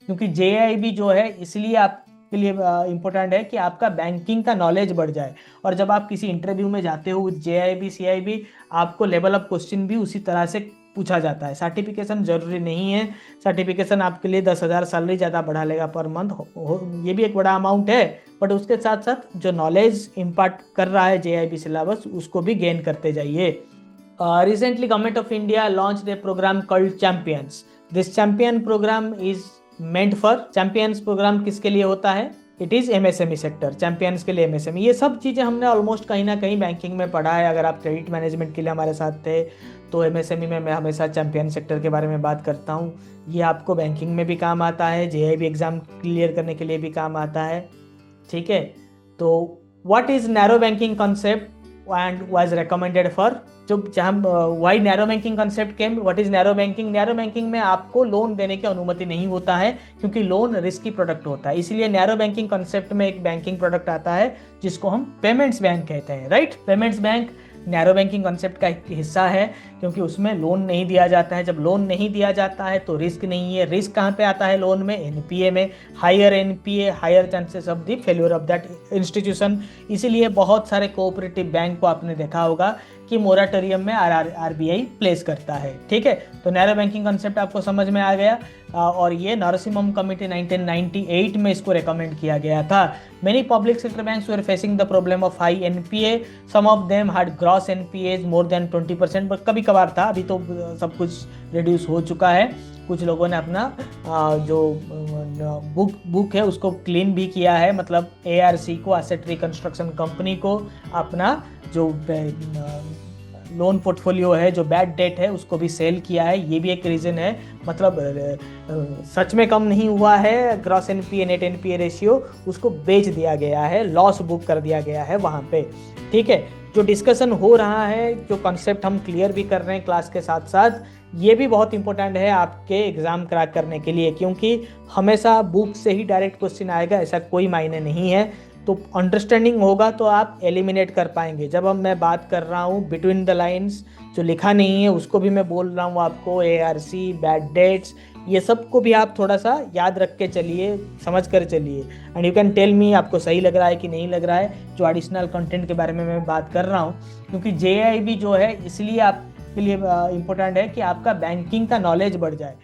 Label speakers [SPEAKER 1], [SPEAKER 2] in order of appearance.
[SPEAKER 1] क्योंकि जेआईबी जो है इसलिए आपके लिए इम्पोर्टेंट है कि आपका बैंकिंग का नॉलेज बढ़ जाए। और जब आप किसी इंटरव्यू में जाते हो जेआईबी सीआईबी, आपको लेवल अप क्वेश्चन भी उसी तरह से पूछा जाता है। सर्टिफिकेशन जरूरी नहीं है, सर्टिफिकेशन आपके लिए 10,000 सैलरी ज़्यादा बढ़ा लेगा पर मंथ, ये भी एक बड़ा अमाउंट है। बट उसके साथ साथ जो नॉलेज इम्पार्ट कर रहा है जेआईबी सिलेबस, उसको भी गेन करते जाइए। Recently, Government of India launched a program called Champions. This Champion program is meant for Champions program किसके लिए होता है? It is MSME sector, champions के लिए एमएसएमई। ये सब चीज़ें हमने ऑलमोस्ट कहीं ना कहीं बैंकिंग में पढ़ा है। अगर आप क्रेडिट मैनेजमेंट के लिए हमारे साथ थे तो एमएसएमई में मैं हमेशा चैंपियन सेक्टर के बारे में बात करता हूँ। ये आपको बैंकिंग में भी काम आता है, जेआईबी एग्जाम क्लियर करने के लिए भी काम आता है। ठीक है, तो what is narrow banking concept and was recommended for, जो जहाँ why narrow banking concept came, what is narrow banking? Narrow banking में आपको लोन देने की अनुमति नहीं होता है क्योंकि लोन रिस्की प्रोडक्ट होता है। इसीलिए नैरो बैंकिंग कॉन्सेप्ट में एक बैंकिंग प्रोडक्ट आता है जिसको हम पेमेंट्स बैंक कहते हैं, right? Payments bank narrow banking concept का एक हिस्सा है क्योंकि उसमें लोन नहीं दिया जाता है। जब लोन नहीं दिया जाता है तो रिस्क नहीं है। रिस्क कहाँ पे आता है लोन में? एनपीए में। Higher NPA, higher chances of the failure of that institution. इसीलिए बहुत सारे कोऑपरेटिव बैंक को आपने देखा होगा कि मोराटोरियम में आरबीआई प्लेस करता है। ठीक है, तो नैरो बैंकिंग कॉन्सेप्ट आपको समझ में आ गया। और ये नरसिम्हम कमिटी 1998 में इसको रेकमेंड किया गया था। Many public sector banks were facing the problem of high NPA, some of them had gross NPAs more than 20%, but कभी कभार था। अभी तो सब कुछ रिड्यूस हो चुका है। कुछ लोगों ने अपना जो बुक है उसको क्लीन भी किया है, मतलब एआरसी को, एसेट रिकंस्ट्रक्शन कंपनी को, अपना जो लोन पोर्टफोलियो है, जो बैड डेट है, उसको भी सेल किया है। ये भी एक रीज़न है। मतलब सच में कम नहीं हुआ है gross NPA net NPA ratio, उसको बेच दिया गया है, लॉस बुक कर दिया गया है वहाँ पे। ठीक है, जो डिस्कशन हो रहा है, जो कॉन्सेप्ट हम क्लियर भी कर रहे हैं क्लास के साथ साथ, ये भी बहुत इंपॉर्टेंट है आपके एग्ज़ाम क्रैक करने के लिए, क्योंकि हमेशा बुक से ही डायरेक्ट क्वेश्चन आएगा ऐसा कोई मायने नहीं है। तो अंडरस्टैंडिंग होगा तो आप एलिमिनेट कर पाएंगे। जब अब मैं बात कर रहा हूँ बिटवीन द लाइंस, जो लिखा नहीं है उसको भी मैं बोल रहा हूँ आपको, एआरसी, बैड डेट्स, ये सब को भी आप थोड़ा सा याद रख के चलिए, समझ कर चलिए। And you can tell me आपको सही लग रहा है कि नहीं लग रहा है जो एडिशनल कंटेंट के बारे में मैं बात कर रहा हूँ। क्योंकि जेआईबी जो है इसलिए आपके लिए इम्पोर्टेंट है कि आपका बैंकिंग का नॉलेज बढ़ जाए।